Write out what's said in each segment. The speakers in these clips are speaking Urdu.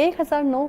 1009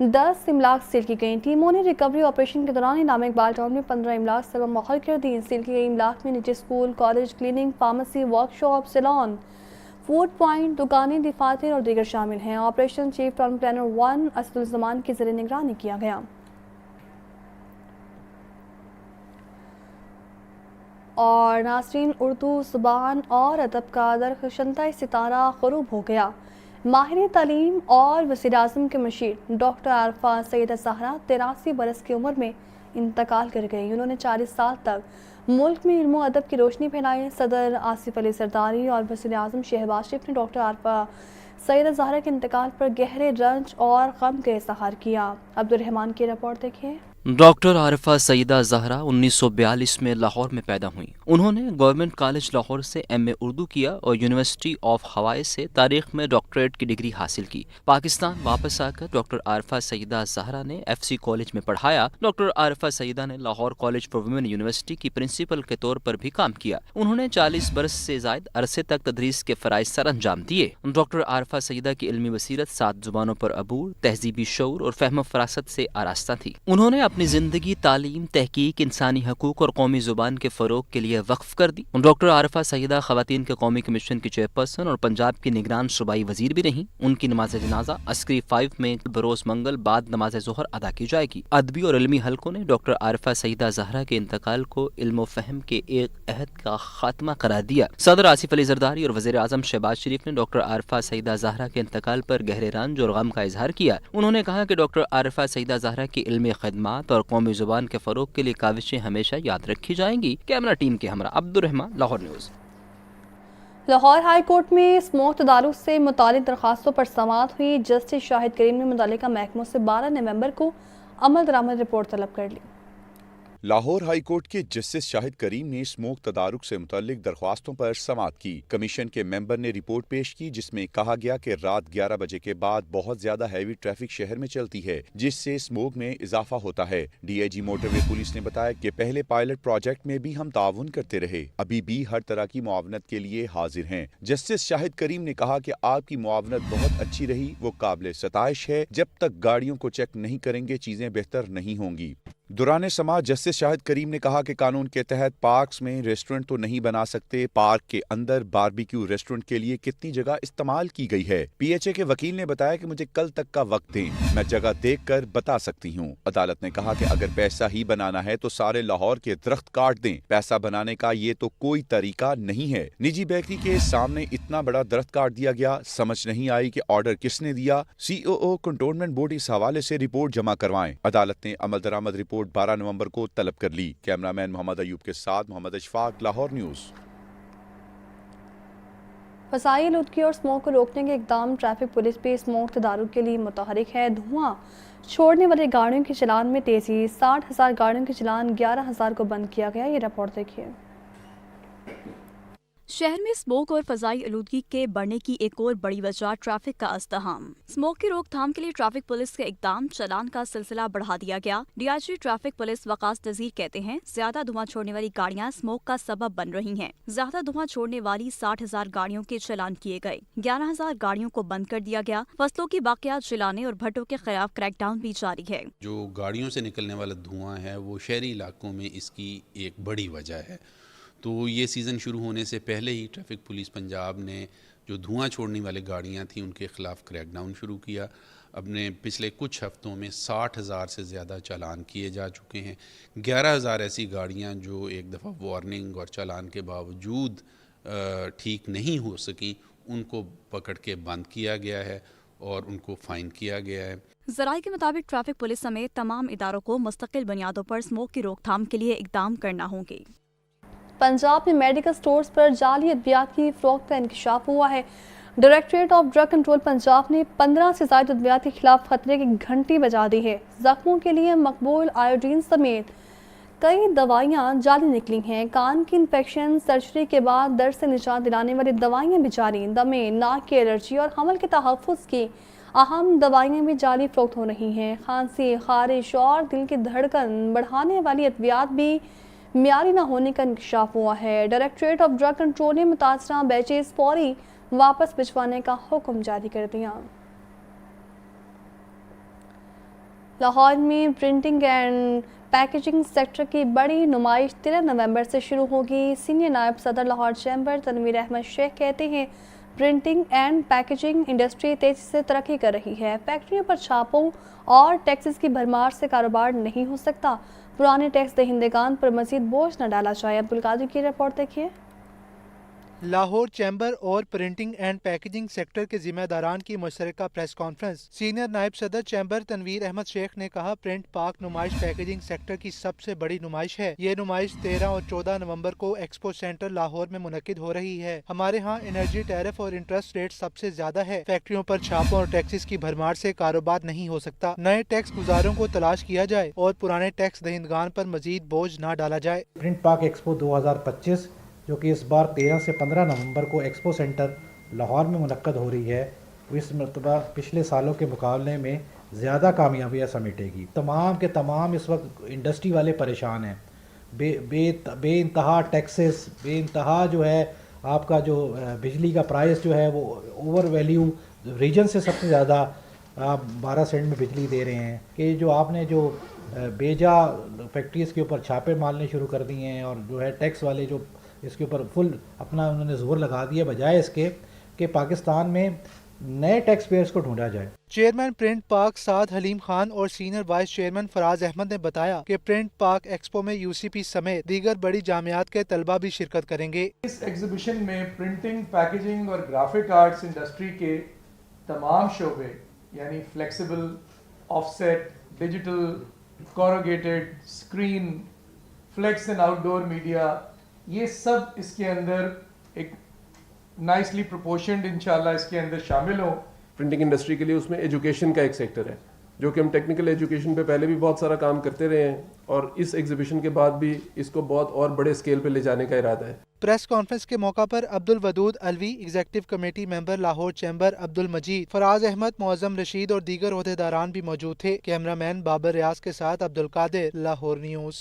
10 املاک سیل کی گئیں۔ ٹیموں نے ریکوری آپریشن کے دوران علامہ اقبال ٹاؤن میں 15 املاک سبب مؤخر کر دی۔ سیل کی گئی املاک میں نجی school, college, cleaning, pharmacy, workshop, salon, food point, دکانیں، دفاتر اور دیگر شامل ہیں۔ Operation chief town planner 1 Asaduzzaman کی زیر نگرانی کیا گیا۔ اور ناظرین، اردو زبان اور ادب کا درخشنتہ ستارہ غروب ہو گیا۔ ماہر تعلیم اور وزیر اعظم کے مشیر ڈاکٹر عارفہ سیدہ زہرا 83 برس کی عمر میں انتقال کر گئی۔ انہوں نے 40 سال تک ملک میں علم و ادب کی روشنی پھیلائی۔ صدر آصف علی زرداری اور وزیر اعظم شہباز شریف نے ڈاکٹر عارفہ سیدہ زہرا کے انتقال پر گہرے رنج اور غم کا اظہار کیا۔ عبدالرحمان کی رپورٹ دیکھیے۔ ڈاکٹر عارفہ سیدہ زہرا 1942 میں لاہور میں پیدا ہوئیں۔ انہوں نے گورنمنٹ کالج لاہور سے ایم اے اردو کیا اور یونیورسٹی آف ہوائے سے تاریخ میں ڈاکٹریٹ کی ڈگری حاصل کی۔ پاکستان واپس آ کر ڈاکٹر عارفہ سیدہ زہرا نے ایف سی کالج میں پڑھایا۔ ڈاکٹر عارفہ سیدہ نے Lahore college for women university کی پرنسپل کے طور پر بھی کام کیا۔ انہوں نے 40 برس سے زائد عرصے تک تدریس کے فرائض سر انجام دیے۔ ڈاکٹر عارفہ سیدہ کی علمی بصیرت 7 زبانوں پر عبور، تہذیبی شعور اور فہم و فراست سے آراستہ تھی۔ انہوں نے اپنی زندگی تعلیم، تحقیق، انسانی حقوق اور قومی زبان کے فروغ کے لیے وقف کر دی۔ ڈاکٹر عارفہ سیدہ خواتین کے قومی کمیشن کی چیئرپرسن اور پنجاب کی نگران صوبائی وزیر بھی رہیں۔ ان کی نماز جنازہ عسکری 5 میں بروز منگل بعد نماز ظہر ادا کی جائے گی۔ ادبی اور علمی حلقوں نے ڈاکٹر عارفہ سیدہ زہرا کے انتقال کو علم و فہم کے ایک عہد کا خاتمہ قرار دیا۔ صدر آصف علی زرداری اور وزیر اعظم شہباز شریف نے ڈاکٹر عارفہ سیدہ زہرا کے انتقال پر گہرے رنج اور غم کا اظہار کیا۔ انہوں نے کہا کہ ڈاکٹر عارفہ سیدہ زہرا کی علمی خدمات اور قومی زبان کے فروغ کے لیے کاوشیں ہمیشہ یاد رکھی جائیں گی۔ کیمرہ ٹیم کے ہمراہ Abdul Rahman, Lahore news. Lahore high court میں اسموک تدارک سے متعلق درخواستوں پر سماعت ہوئی۔ جسٹس شاہد کریم نے متعلقہ محکموں سے 12 نومبر کو عمل درآمد رپورٹ طلب کر لی۔ لاہور ہائی کورٹ کے جسٹس شاہد کریم نے اسموک تدارک سے متعلق درخواستوں پر سماعت کی۔ کمیشن کے ممبر نے رپورٹ پیش کی جس میں کہا گیا کہ رات 11 بجے کے بعد بہت زیادہ ہیوی ٹریفک شہر میں چلتی ہے جس سے اسموک میں اضافہ ہوتا ہے۔ D I G motorway police نے بتایا کہ پہلے پائلٹ پروجیکٹ میں بھی ہم تعاون کرتے رہے، ابھی بھی ہر طرح کی معاونت کے لیے حاضر ہیں۔ جسٹس شاہد کریم نے کہا کہ آپ کی معاونت بہت اچھی رہی، وہ قابل ستائش ہے۔ جب تک گاڑیوں کو چیک نہیں کریں گے چیزیں بہتر نہیں ہوں گی۔ دوران سماعت جسٹس شاہد کریم نے کہا کہ قانون کے تحت پارکس میں ریسٹورنٹ تو نہیں بنا سکتے، پارک کے اندر باربیکیو ریسٹورنٹ کے لیے کتنی جگہ استعمال کی گئی ہے۔ پی ایچ اے کے وکیل نے بتایا کہ مجھے کل تک کا وقت دیں، میں جگہ دیکھ کر بتا سکتی ہوں۔ عدالت نے کہا کہ اگر پیسہ ہی بنانا ہے تو سارے لاہور کے درخت کاٹ دیں، پیسہ بنانے کا یہ تو کوئی طریقہ نہیں ہے۔ نجی بیکری کے سامنے اتنا بڑا درخت کاٹ دیا گیا، سمجھ نہیں آئی کہ آرڈر کس نے دیا۔ سی او کنٹونمنٹ بورڈ اس حوالے سے رپورٹ جمع کروائیں۔ عدالت نے عمل درآمد رپورٹ 12 نومبر کو طلب کر لی۔ کیمرہ مین محمد ایوب کے ساتھ محمد اشفاق، لاہور نیوز۔ فضائی آلودگی اور اسموک کو روکنے کے اقدام۔ ٹریفک پولیس بھی اسموک تدارک کے لیے متحرک ہے۔ دھواں چھوڑنے والی گاڑیوں کے چلان میں تیزی، 60,000 گاڑیوں کے چلان 11,000 کو بند کیا گیا۔ یہ رپورٹ دیکھیے۔ شہر میں اسموک اور فضائی آلودگی کے بڑھنے کی ایک اور بڑی وجہ ٹریفک کا ازدحام۔ اسموک کی روک تھام کے لیے ٹریفک پولیس کے اقدام، چلان کا سلسلہ بڑھا دیا گیا۔ D I G traffic police Waqas Nazir کہتے ہیں زیادہ دھواں چھوڑنے والی گاڑیاں اسموک کا سبب بن رہی ہیں۔ زیادہ دھواں چھوڑنے والی 60,000 گاڑیوں کے چلان کیے گئے، 11,000 گاڑیوں کو بند کر دیا گیا۔ فصلوں کی باقیات جلانے اور بھٹوں کے خلاف کریک ڈاؤن بھی جاری ہے۔ جو گاڑیوں سے نکلنے والا دھواں ہے وہ شہری علاقوں میں اس کی ایک بڑی وجہ ہے۔ تو یہ سیزن شروع ہونے سے پہلے ہی ٹریفک پولیس پنجاب نے جو دھواں چھوڑنے والے گاڑیاں تھیں ان کے خلاف کریک ڈاؤن شروع کیا۔ اپنے پچھلے کچھ ہفتوں میں 60,000 سے زیادہ چالان کیے جا چکے ہیں۔ 11,000 ایسی گاڑیاں جو ایک دفعہ وارننگ اور چالان کے باوجود ٹھیک نہیں ہو سکیں، ان کو پکڑ کے بند کیا گیا ہے اور ان کو فائن کیا گیا ہے۔ ذرائع کے مطابق ٹریفک پولیس سمیت تمام اداروں کو مستقل بنیادوں پر اسموک کی روک تھام کے لیے اقدام کرنا ہوں گے۔ پنجاب میں میڈیکل سٹورز پر جعلی ادویات کی فروخت کا انکشاف ہوا ہے۔ Directorate of drug control Punjab نے 15 سے زائد ادویات کے خلاف خطرے کی گھنٹی بجا دی ہے۔ زخموں کے لیے مقبول آیوڈین سمیت کئی دوائیاں جعلی نکلی ہیں۔ کان کی انفیکشن، سرجری کے بعد درد سے نجات دلانے والی دوائیاں بھی جاری، دمے، ناک کی الرجی اور حمل کے تحفظ کی اہم دوائیاں بھی جعلی فروخت ہو رہی ہیں۔ کھانسی، خارش اور دل کی دھڑکن بڑھانے والی ادویات بھی معیاری نہ ہونے کا انکشاف ہوا ہے۔ ڈائریکٹوریٹ آف ڈرگ کنٹرول نے متاثرہ بیچز فوری واپس بھجوانے کا حکم جاری کر دیا۔ لاہور میں پرنٹنگ اینڈ پیکیجنگ سیکٹر کی بڑی نمائش 13 نومبر سے شروع ہوگی۔ سینئر نائب صدر لاہور چیمبر تنویر احمد شیخ کہتے ہیں پرنٹنگ اینڈ پیکیجنگ انڈسٹری تیزی سے ترقی کر رہی ہے، فیکٹریوں پر چھاپوں اور ٹیکسز کی بھرمار سے کاروبار نہیں ہو سکتا، پرانے ٹیکس دہندگان پر مزید بوجھ نہ ڈالا جائے۔ عبدالقادر کی رپورٹ دیکھیے۔ لاہور چیمبر اور پرنٹنگ اینڈ پیکیجنگ سیکٹر کے ذمہ داران کی مشترکہ پریس کانفرنس۔ سینئر نائب صدر چیمبر تنویر احمد شیخ نے کہا پرنٹ پاک نمائش پیکیجنگ سیکٹر کی سب سے بڑی نمائش ہے۔ یہ نمائش 13 اور 14 نومبر کو ایکسپو سینٹر لاہور میں منعقد ہو رہی ہے۔ ہمارے ہاں انرجی ٹیرف اور انٹرسٹ ریٹ سب سے زیادہ ہے، فیکٹریوں پر چھاپوں اور ٹیکسز کی بھرمار سے کاروبار نہیں ہو سکتا، نئے ٹیکس گزاروں کو تلاش کیا جائے اور پرانے ٹیکس دہندگان پر مزید بوجھ نہ ڈالا جائے۔ پرنٹ پاک ایکسپو 2025 جو کہ اس بار 13 سے 15 نومبر کو ایکسپو سینٹر لاہور میں منعقد ہو رہی ہے، وہ اس مرتبہ پچھلے سالوں کے مقابلے میں زیادہ کامیابیاں سمیٹے گی۔ تمام کے تمام اس وقت انڈسٹری والے پریشان ہیں، بے انتہا ٹیکسز، بے انتہا جو ہے آپ کا جو بجلی کا پرائس جو ہے وہ اوور ویلیو ریجن سے سب سے زیادہ آپ 12 سینٹ میں بجلی دے رہے ہیں کہ جو آپ نے جو بیجا فیکٹریز کے اوپر چھاپے مارنے شروع کر دیے ہیں اور جو ہے ٹیکس والے جو اس کے اوپر فل اپنا انہوں نے زور لگا دیا، بجائے اس کے کہ پاکستان میں نئے ٹیکس پیئرز کو ڈھونڈا جائے۔ چیئرمین پرنٹ پاک سعد حلیم خان اور سینئر وائس چیئرمین فراز احمد نے بتایا کہ پرنٹ پاک ایکسپو میں UCP سمیت دیگر بڑی جامعات کے طلبہ بھی شرکت کریں گے۔ اس ایگزیبیشن میں پرنٹنگ، پیکیجنگ اور گرافک آرٹس انڈسٹری کے تمام شعبے یعنی flexible, offset, digital, corrugated, screen, flex and outdoor media, یہ سب اس کے اندر ایک نائسلی پروپورشنڈ انشاءاللہ اس کے اندر شامل ہوں۔ پرنٹنگ انڈسٹری کے لیے اس میں ایجوکیشن کا ایک سیکٹر ہے جو کہ ہم ٹیکنیکل ایجوکیشن پہ پہلے بھی بہت سارا کام کرتے رہے ہیں اور اس ایگزیبیشن کے بعد بھی اس کو بہت اور بڑے اسکیل پہ لے جانے کا ارادہ ہے۔ پریس کانفرنس کے موقع پر عبد الودود الوی، ایگزیکٹو کمیٹی ممبر لاہور چیمبر عبد المجید، فراز احمد، معظم رشید اور دیگر عہدیداران بھی موجود تھے۔ کیمرہ مین بابر ریاض کے ساتھ عبدالقادر، لاہور نیوز۔